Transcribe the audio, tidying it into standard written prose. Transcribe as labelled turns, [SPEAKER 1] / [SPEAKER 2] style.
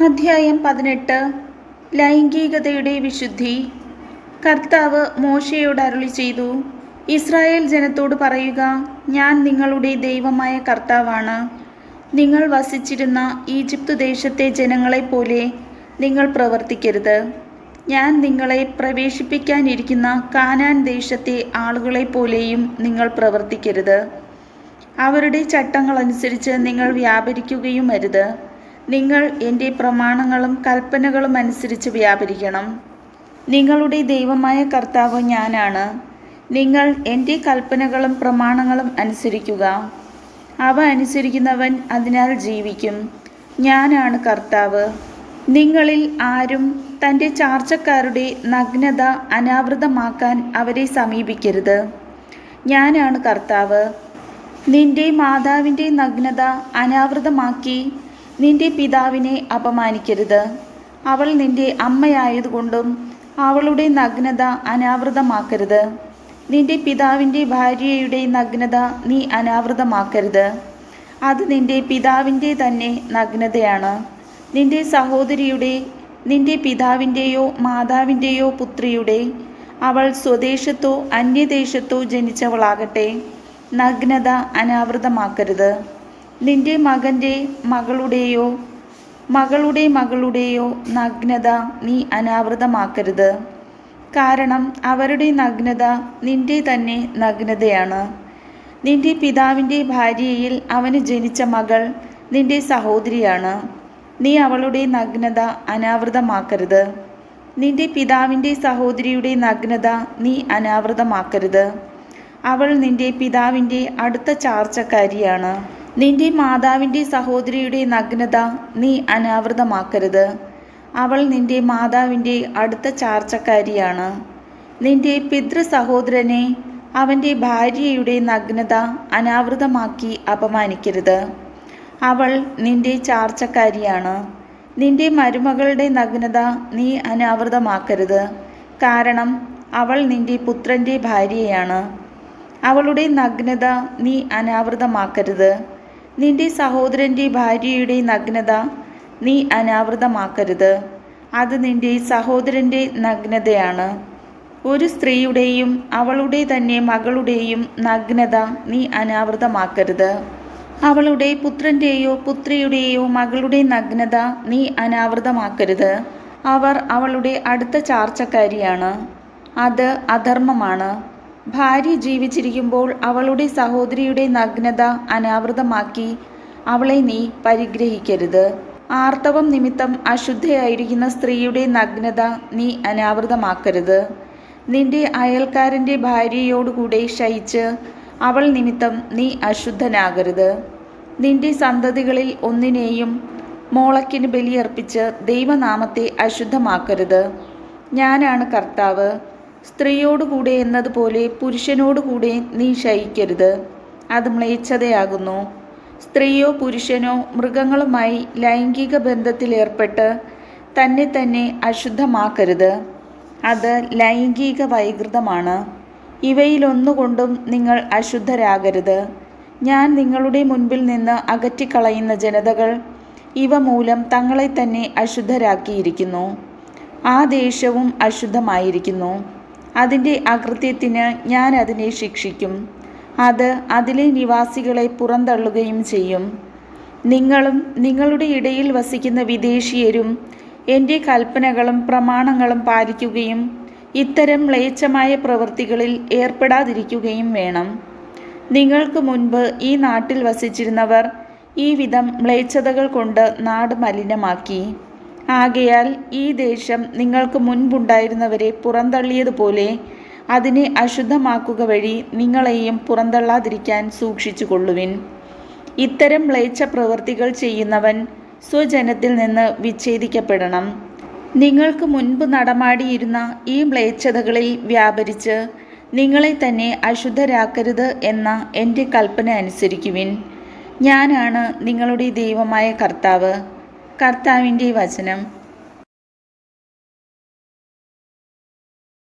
[SPEAKER 1] അധ്യായം 18. ലൈംഗികതയുടെ വിശുദ്ധി. കർത്താവ് മോശെയോട് അരുളിച്ചെയ്തു, ഇസ്രായേൽ ജനത്തോട് പറയുക, ഞാൻ നിങ്ങളുടെ ദൈവമായ കർത്താവാണ്. നിങ്ങൾ വസിച്ചിരുന്ന ഈജിപ്ത് ദേശത്തെ ജനങ്ങളെപ്പോലെ നിങ്ങൾ പ്രവർത്തിക്കരുത്. ഞാൻ നിങ്ങളെ പ്രവേശിപ്പിക്കാനിരിക്കുന്ന കാനാൻ ദേശത്തെ ആളുകളെപ്പോലെയും നിങ്ങൾ പ്രവർത്തിക്കരുത്. അവരുടെ ചട്ടങ്ങളനുസരിച്ച് നിങ്ങൾ വ്യാപരിക്കുകയും അരുത്. നിങ്ങൾ എൻ്റെ പ്രമാണങ്ങളും കൽപ്പനകളും അനുസരിച്ച് വ്യാപരിക്കണം. നിങ്ങളുടെ ദൈവമായ കർത്താവ് ഞാനാണ്. നിങ്ങൾ എൻ്റെ കൽപ്പനകളും പ്രമാണങ്ങളും അനുസരിക്കുക. അവ അനുസരിക്കുന്നവൻ അതിനാൽ ജീവിക്കും. ഞാനാണ് കർത്താവ്. നിങ്ങളിൽ ആരും തൻ്റെ ചാർച്ചക്കാരുടെ നഗ്നത അനാവൃതമാക്കാൻ അവരെ സമീപിക്കരുത്. ഞാനാണ് കർത്താവ്. നിന്റെ മാതാവിൻ്റെ നഗ്നത അനാവൃതമാക്കി നിന്റെ പിതാവിനെ അപമാനിക്കരുത്. അവൾ നിന്റെ അമ്മയായതുകൊണ്ടും അവളുടെ നഗ്നത അനാവൃതമാക്കരുത്. നിന്റെ പിതാവിൻ്റെ ഭാര്യയുടെ നഗ്നത നീ അനാവൃതമാക്കരുത്. അത് നിന്റെ പിതാവിൻ്റെ തന്നെ നഗ്നതയാണ്. നിന്റെ സഹോദരിയുടെ, നിന്റെ പിതാവിൻ്റെയോ മാതാവിൻ്റെയോ പുത്രിയുടെ, അവൾ സ്വദേശത്തോ അന്യദേശത്തോ ജനിച്ചവളാകട്ടെ, നഗ്നത അനാവൃതമാക്കരുത്. നിന്റെ മകൻ്റെ മകളുടെയോ മകളുടെ മകളുടെയോ നഗ്നത നീ അനാവൃതമാക്കരുത്. കാരണം അവരുടെ നഗ്നത നിന്റെ തന്നെ നഗ്നതയാണ്. നിന്റെ പിതാവിൻ്റെ ഭാര്യയിൽ അവന് ജനിച്ച മകൾ നിന്റെ സഹോദരിയാണ്. നീ അവളുടെ നഗ്നത അനാവൃതമാക്കരുത്. നിന്റെ പിതാവിൻ്റെ സഹോദരിയുടെ നഗ്നത നീ അനാവൃതമാക്കരുത്. അവൾ നിന്റെ പിതാവിൻ്റെ അടുത്ത ചാർച്ചക്കാരിയാണ്. നിന്റെ മാതാവിൻ്റെ സഹോദരിയുടെ നഗ്നത നീ അനാവൃതമാക്കരുത്. അവൾ നിന്റെ മാതാവിൻ്റെ അടുത്ത ചാർച്ചക്കാരിയാണ്. നിന്റെ പിതൃ സഹോദരനെ, അവൻ്റെ ഭാര്യയുടെ നഗ്നത അനാവൃതമാക്കി അപമാനിക്കരുത്. അവൾ നിന്റെ ചാർച്ചക്കാരിയാണ്. നിന്റെ മരുമകളുടെ നഗ്നത നീ അനാവൃതമാക്കരുത്. കാരണം അവൾ നിന്റെ പുത്രൻ്റെ ഭാര്യയാണ്. അവളുടെ നഗ്നത നീ അനാവൃതമാക്കരുത്. നിന്റെ സഹോദരൻ്റെ ഭാര്യയുടെ നഗ്നത നീ അനാവൃതമാക്കരുത്. അത് നിന്റെ സഹോദരൻ്റെ നഗ്നതയാണ്. ഒരു സ്ത്രീയുടെയും അവളുടെ തന്നെ മകളുടെയും നഗ്നത നീ അനാവൃതമാക്കരുത്. അവളുടെ പുത്രൻ്റെയോ പുത്രിയുടെയോ മകളുടെ നഗ്നത നീ അനാവൃതമാക്കരുത്. അവർ അവളുടെ അടുത്ത ചാർച്ചക്കാരിയാണ്. അത് അധർമ്മമാണ്. ഭാര്യ ജീവിച്ചിരിക്കുമ്പോൾ അവളുടെ സഹോദരിയുടെ നഗ്നത അനാവൃതമാക്കി അവളെ നീ പരിഗ്രഹിക്കരുത്. ആർത്തവം നിമിത്തം അശുദ്ധയായിരിക്കുന്ന സ്ത്രീയുടെ നഗ്നത നീ അനാവൃതമാക്കരുത്. നിന്റെ അയൽക്കാരൻ്റെ ഭാര്യയോടുകൂടെ ശയിച്ച് അവൾ നിമിത്തം നീ അശുദ്ധനാകരുത്. നിന്റെ സന്തതികളിൽ ഒന്നിനെയും മോളക്കിന് ബലിയർപ്പിച്ച് ദൈവനാമത്തെ അശുദ്ധമാക്കരുത്. ഞാനാണ് കർത്താവ്. സ്ത്രീയോടുകൂടെ എന്നതുപോലെ പുരുഷനോടുകൂടെ നീ ശയിക്കരുത്. അത് മ്ലേച്ഛതയാകുന്നു. സ്ത്രീയോ പുരുഷനോ മൃഗങ്ങളുമായി ലൈംഗിക ബന്ധത്തിലേർപ്പെട്ട് തന്നെ തന്നെ അശുദ്ധമാക്കരുത്. അത് ലൈംഗിക വൈകൃതമാണ്. ഇവയിലൊന്നുകൊണ്ടും നിങ്ങൾ അശുദ്ധരാകരുത്. ഞാൻ നിങ്ങളുടെ മുൻപിൽ നിന്ന് അകറ്റിക്കളയുന്ന ജനതകൾ ഇവ മൂലം തങ്ങളെ തന്നെ അശുദ്ധരാക്കിയിരിക്കുന്നു. ആ ദേശവും അശുദ്ധമായിരിക്കുന്നു. അതിൻ്റെ അകൃത്യത്തിന് ഞാൻ അതിനെ ശിക്ഷിക്കും. അത് അതിലെ നിവാസികളെ പുറന്തള്ളുകയും ചെയ്യും. നിങ്ങളും നിങ്ങളുടെ ഇടയിൽ വസിക്കുന്ന വിദേശീയരും എൻ്റെ കൽപ്പനകളും പ്രമാണങ്ങളും പാലിക്കുകയും ഇത്തരം മ്ലേച്ഛമായ പ്രവൃത്തികളിൽ ഏർപ്പെടാതിരിക്കുകയും വേണം. നിങ്ങൾക്ക് മുൻപ് ഈ നാട്ടിൽ വസിച്ചിരുന്നവർ ഈ വിധം മ്ലേച്ഛതകൾ കൊണ്ട് നാട് മലിനമാക്കി. ആകയാൽ ഈ ദേശം നിങ്ങൾക്ക് മുൻപുണ്ടായിരുന്നവരെ പുറന്തള്ളിയതുപോലെ അതിനെ അശുദ്ധമാക്കുക വഴി നിങ്ങളെയും പുറന്തള്ളാതിരിക്കാൻ സൂക്ഷിച്ചുകൊള്ളുവിൻ. ഇത്തരം മ്ലേച്ഛ പ്രവൃത്തികൾ ചെയ്യുന്നവൻ സ്വജനത്തിൽ നിന്ന് വിച്ഛേദിക്കപ്പെടണം. നിങ്ങൾക്ക് മുൻപ് നടമാടിയിരുന്ന ഈ മ്ലേച്ഛതകളിൽ വ്യാപരിച്ച് നിങ്ങളെ തന്നെ അശുദ്ധരാക്കരുത് എന്ന എൻ്റെ കൽപ്പന അനുസരിക്കുവിൻ. ഞാനാണ് നിങ്ങളുടെ ദൈവമായ കർത്താവ്. കർത്താവിൻ്റെ വചനം.